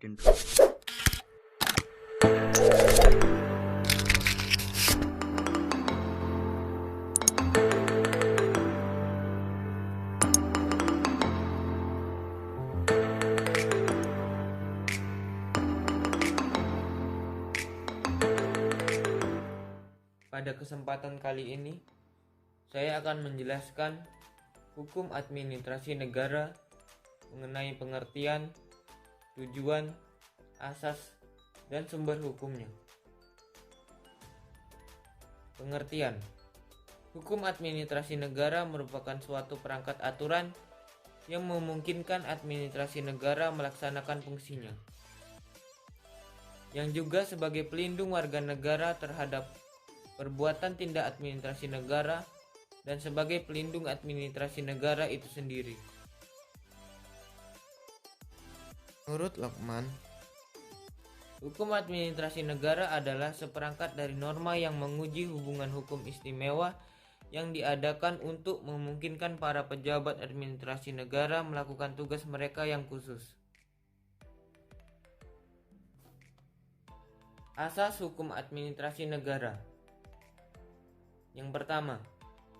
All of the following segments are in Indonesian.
Pada kesempatan kali ini, saya akan menjelaskan hukum administrasi negara mengenai pengertian, tujuan, asas, dan sumber hukumnya. Pengertian: hukum administrasi negara merupakan suatu perangkat aturan yang memungkinkan administrasi negara melaksanakan fungsinya, yang juga sebagai pelindung warga negara terhadap perbuatan tindak administrasi negara dan sebagai pelindung administrasi negara itu sendiri. Menurut Lokman, hukum administrasi negara adalah seperangkat dari norma yang menguji hubungan hukum istimewa yang diadakan untuk memungkinkan para pejabat administrasi negara melakukan tugas mereka yang khusus. Asas hukum administrasi negara. Yang pertama,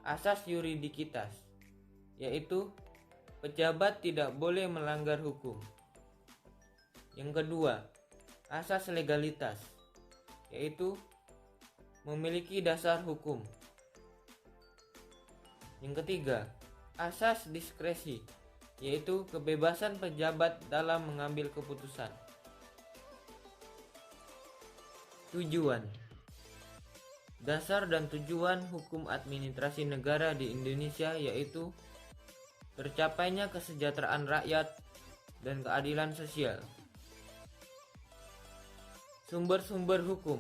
asas yuridikitas, yaitu pejabat tidak boleh melanggar hukum. Yang kedua, asas legalitas, yaitu memiliki dasar hukum. Yang ketiga, asas diskresi, yaitu kebebasan pejabat dalam mengambil keputusan. Tujuan. Dasar dan tujuan hukum administrasi negara di Indonesia yaitu tercapainya kesejahteraan rakyat dan keadilan sosial. Sumber-sumber hukum.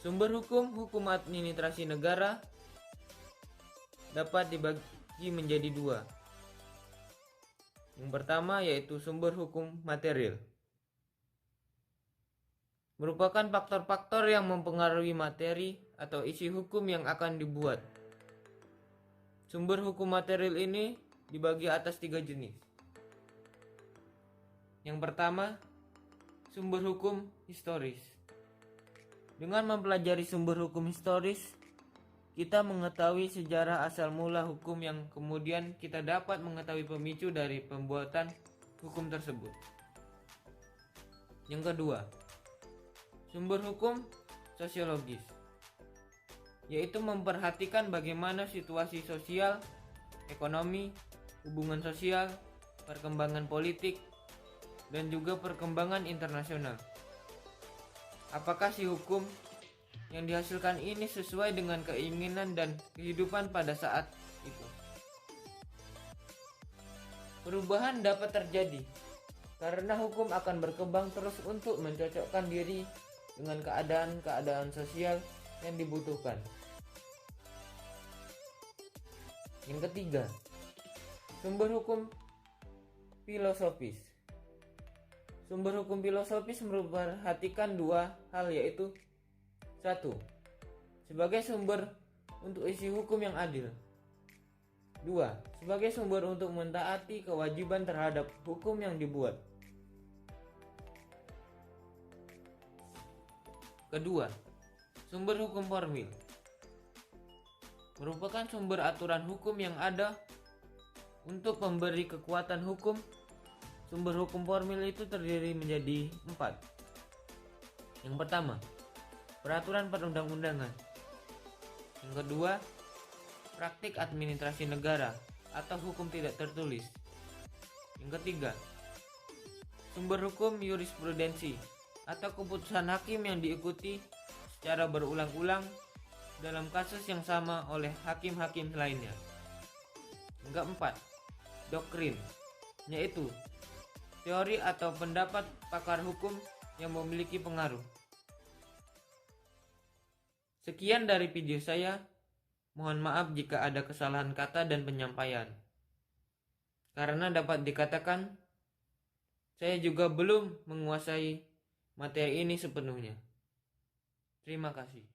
Sumber hukum administrasi negara dapat dibagi menjadi dua. Yang pertama yaitu sumber hukum material. Merupakan faktor-faktor yang mempengaruhi materi atau isi hukum yang akan dibuat. Sumber hukum material ini dibagi atas 3 jenis. Yang pertama, sumber hukum historis. Dengan mempelajari sumber hukum historis, kita mengetahui sejarah asal mula hukum yang kemudian kita dapat mengetahui pemicu dari pembuatan hukum tersebut. Yang kedua, sumber hukum sosiologis, yaitu memperhatikan bagaimana situasi sosial, ekonomi, hubungan sosial, perkembangan politik, dan juga perkembangan internasional. Apakah si hukum yang dihasilkan ini sesuai dengan keinginan dan kehidupan pada saat itu? Perubahan dapat terjadi karena hukum akan berkembang terus untuk mencocokkan diri dengan keadaan sosial yang dibutuhkan. Yang ketiga, sumber hukum filosofis. Sumber hukum filosofis memperhatikan dua hal, yaitu 1. Sebagai sumber untuk isi hukum yang adil. 2. Sebagai sumber untuk mentaati kewajiban terhadap hukum yang dibuat. Kedua, sumber hukum formil. Merupakan sumber aturan hukum yang ada untuk memberi kekuatan hukum. Sumber hukum formil itu terdiri menjadi 4. Yang pertama, peraturan perundang-undangan. Yang kedua, praktik administrasi negara atau hukum tidak tertulis. Yang ketiga, sumber hukum jurisprudensi atau keputusan hakim yang diikuti secara berulang-ulang dalam kasus yang sama oleh hakim-hakim lainnya. Yang keempat, doktrin, yaitu teori atau pendapat pakar hukum yang memiliki pengaruh. Sekian dari video saya. Mohon maaf jika ada kesalahan kata dan penyampaian. Karena dapat dikatakan saya juga belum menguasai materi ini sepenuhnya. Terima kasih.